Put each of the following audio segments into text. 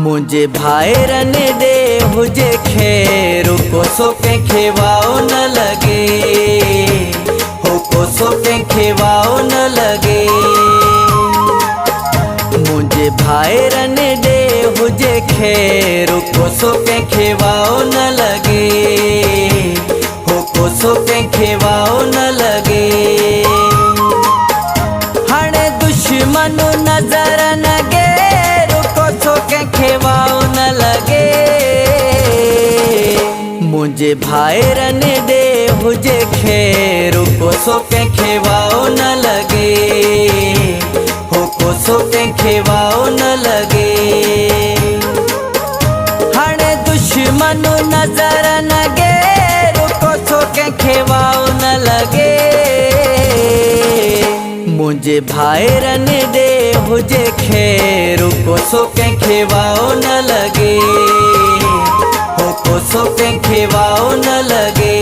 मुझे भाईरन दे हुजे खेरू को सो के खेवाओ न लगे हो को सो के खेवाओ न लगे। मुझे भाईरन दे हुजे खेरू को सो के खेवाओ न लगे हो को सो के खेवाओ न लगे। हणे दुश्मन नजर न गे खेवाओ न लगे। मुझे भाईरन दे हुजे खेरू को सो के खेवाओ न लगे हो को सो के खेवाओ न लगे। हणे दुश्मन नजर न गे को सो के खेवाओ न लगे। मुझे भाईरन दे हुजे खेरू को सो के खेवाओ न लगे हो को सो के खेवाओ न लगे।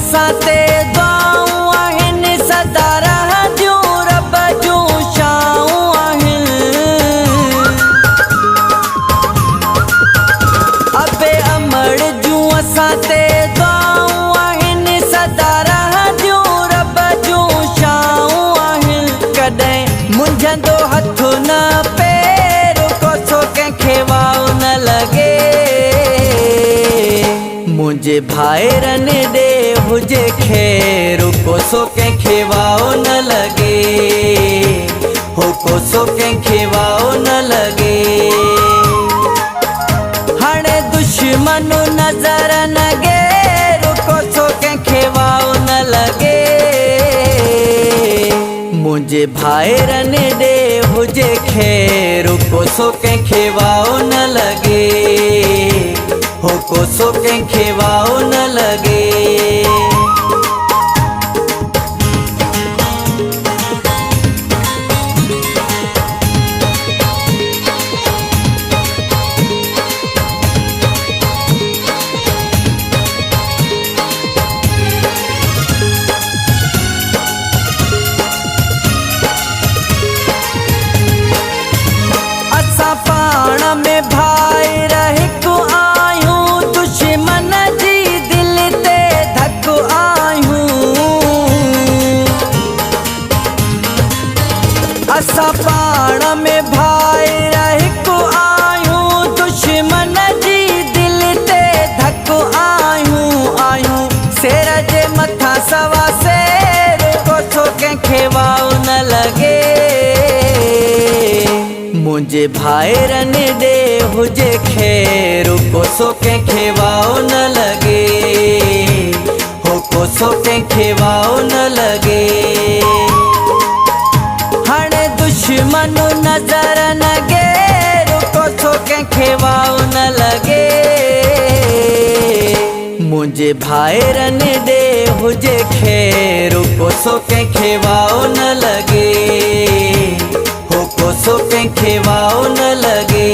साते दुआऊं आहिनि सदा रहंदियूं रब जूं शाऊं आहिनि। अबे अमड़ जूं असांते दुआऊं आहिनि सदा रहंदियूं रब जूं शाऊं आहिनि। कॾहिं मुंझंदो हथ न पेर को सो कंहिंखे वाओ न लगे। मुझे भाईरन दे हुजे खेरू को सो के खेवाओ न लगे हो को सो के खेवाओ न लगे। हणे दुश्मन नजर न गे को सो के खेवाओ न लगे। मुझे भाईरन दे हुजे खेरू को सो के खेवाओ न लगे हो को सो के खेवाओ न लगे। असा पाण में भाई रहिकु आयूं दुश्मन जी दिल ते धक आयूं। असा पाण में भाई रहिकु आयूं दुश्मन जी दिल ते धक आयूं आयूं। शेर जे मथा सवा शेर को सो कंहिंखे वाओ न लगे। मुझे भाईरन दे हुजे खेरू को सो के खेवाओ न लगे हो को सो के खेवाओ न लगे। हणे दुश्मन नजर न गे को सो के खेवाओ न लगे। मुझे भाईरन दे हुजे खेरू को सो के खेवाओ न लगे हो को सो के खेवाओ न लगे।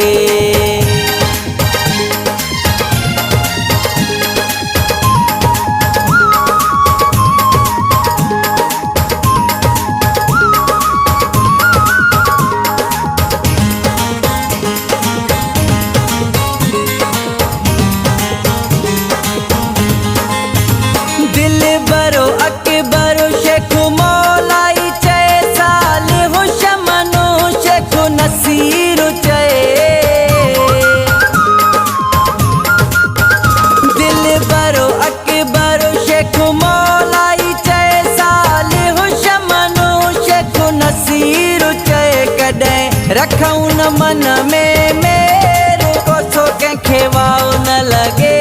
दिल बरो अकबर शेख मौलाई चए साल हो शमनो शेख नसीर चए। दिल बरो अकबर शेख मौलाई चए साल हो शमनो शेख नसीर चए। कॾहिं रखूं न मन में मेरो को सो कंहिंखे वाओ न लगे।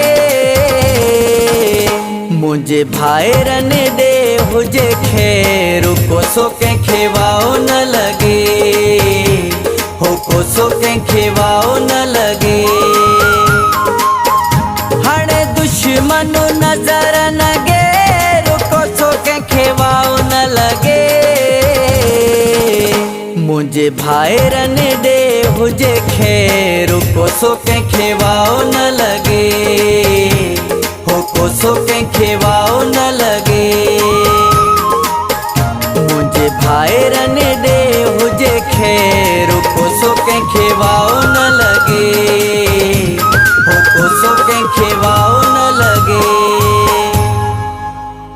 मुझे भाईरन दे हुजे खेरू को सो कंहिंखे वाओ न लगे हो को सो कंहिंखे वाओ न लगे। हणे दुश्मन नजर न गे को सो कंहिंखे वाओ लगे। मुझे भाईरन दे हुजे खैर कोसो के खेवाओ न लगे, हो कोसो के खेवाओ न लगे। मुझे भाईरन दे हुजे खैर कोसो के खेवाओ